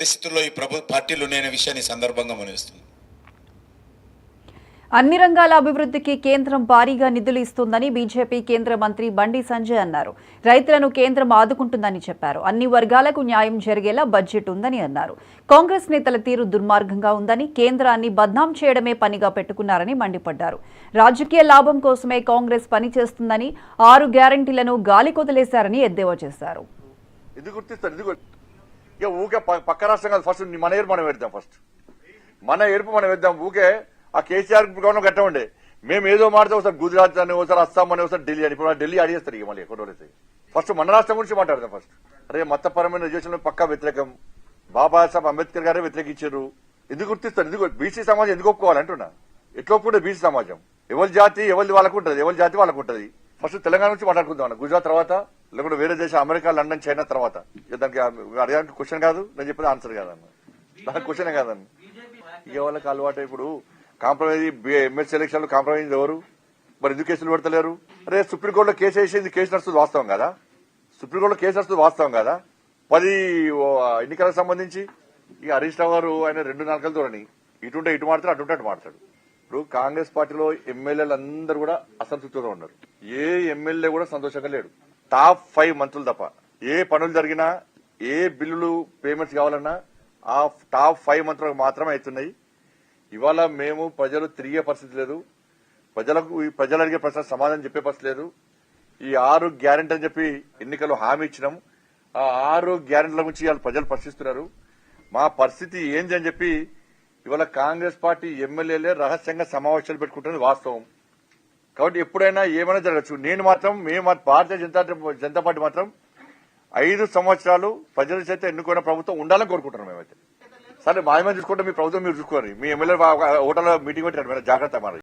పరిస్థితుల్లో ఈ పార్టీలు ఉన్నాయనే విషయాన్ని సందర్భంగా మనవిస్తుంది. అన్ని రంగాల అభివృద్ధికి కేంద్రం భారీగా నిధులు ఇస్తుందని బీజేపీ కేంద్ర మంత్రి బండి సంజయ్ అన్నారు. రైతులను కేంద్రం ఆదుకుంటుందని చెప్పారు. అన్ని వర్గాలకు న్యాయం జరిగేలా బడ్జెట్ ఉందని అన్నారు. కాంగ్రెస్ నేతల తీరు దుర్మార్గంగా ఉందని, కేంద్రాన్ని బద్నాం చేయడమే పనిగా పెట్టుకున్నారని మండిపడ్డారు. రాజకీయ లాభం కోసమే కాంగ్రెస్ పనిచేస్తుందని, 6 గ్యారంటీలను గాలికొదిలేశారని ఎద్దేవా చేశారు. పక్క రాష్ట్రం కాదు, ఫస్ట్ మన ఏర్పు మనం పెడతాం. ఫస్ట్ మన ఏర్పు మనం వేద్దాం. ఊకే ఆ కేసీఆర్ గవర్నమెంట్ కట్ట ఉండే మేము ఏదో మాడితే ఒకసారి గుజరాత్ అని, ఒకసారి అస్సాం అని, ఒకసారి ఢిల్లీ అని. ఇప్పుడు ఢిల్లీ అడిగేస్తారు ఇక మళ్ళీ ఎక్కడ ఫస్ట్ మన రాష్ట్రం గురించి మాట్లాడదాం. ఫస్ట్ అరే మతపరమైన రిజర్వేషన్ పక్కా వ్యతిరేకం. బాబాసాహెబ్ అంబేద్కర్ గారే వ్యతిరేకించారు. ఎందుకు గుర్తిస్తారు? ఎందుకు బీసీ సమాజం ఎందుకు ఒప్పుకోవాలంటున్నా? ఎట్లా ఒప్పుకుంటే బీసీ సమాజం? ఎవరి జాతి ఎవరి వాళ్ళకు ఉంటుంది, ఎవరి జాతి వాళ్ళకు ఉంటుంది. ఫస్ట్ తెలంగాణ నుంచి మాట్లాడుకుందాం. గుజరాత్ తర్వాత, లేకుంటే వేరే దేశం అమెరికా, లండన్, చైనా తర్వాత. దానికి అడగడానికి క్వశ్చన్ కాదు, నేను చెప్పేది ఆన్సర్ కాదన్న. దానికి క్వశ్చనే కాదన్న. ఇక వాళ్ళకి అలవాటు. ఇప్పుడు కాంప్రమైజ్ ఎమ్మెల్సీ ఎలక్షన్ లో కాంప్రమైజ్ ఎవరు? మరి ఎందుకు కేసులు పెడతలేరు? అరే సుప్రీంకోర్టులో కేసు వేసేది, కేసు నడుస్తుంది వాస్తవం కదా? సుప్రీంకోర్టులో కేసు నడుస్తుంది వాస్తవం కదా? 10 ఎన్నికలకు సంబంధించి ఇక హరీష్ రావు గారు ఆయన 2 నాలుకలతోని ఇటుంటే ఇటు మాడతాడు, అటుంటే అటు మాడతాడు. ఇప్పుడు కాంగ్రెస్ పార్టీలో ఎమ్మెల్యేలు అందరూ కూడా అసంతృప్తితో ఉన్నారు. ఏ ఎమ్మెల్యే కూడా సంతోషంగా లేడు. టాప్ 5 మంత్రులు తప్ప. ఏ పనులు జరిగినా, ఏ బిల్లులు పేమెంట్స్ కావాలన్నా ఆ టాప్ 5 మంత్రులకు మాత్రమే అవుతున్నాయి. ఇవాళ మేము ప్రజలు తిరిగే పరిస్థితి లేదు. ప్రజలు అడిగే ప్రశ్న సమాధానం చెప్పే పరిస్థితి లేదు. ఈ 6 గ్యారెంటీ అని చెప్పి ఎన్నికల్లో హామీ ఇచ్చినాం. ఆ 6 గ్యారెంటీల గురించి ఇవాళ ప్రజలు ప్రశ్నిస్తున్నారు. మా పరిస్థితి ఏంది అని చెప్పి ఇవాళ కాంగ్రెస్ పార్టీ ఎమ్మెల్యేలే రహస్యంగా సమావేశాలు పెట్టుకుంటున్నది వాస్తవం. కాబట్టి ఎప్పుడైనా ఏమైనా జరగచ్చు. మేము భారతీయ జనతా పార్టీ మాత్రం 5 సంవత్సరాలు ప్రజల చేత ఎన్నుకున్న ప్రభుత్వం ఉండాలని కోరుకుంటున్నాం. మేమైతే సరే మాయమని చూసుకుంటే మీ ప్రభుత్వం మీరు చూసుకోండి. మీ ఎమ్మెల్యే హోటల్లో మీటింగ్ పెట్టి జాగ్రత్త మరి.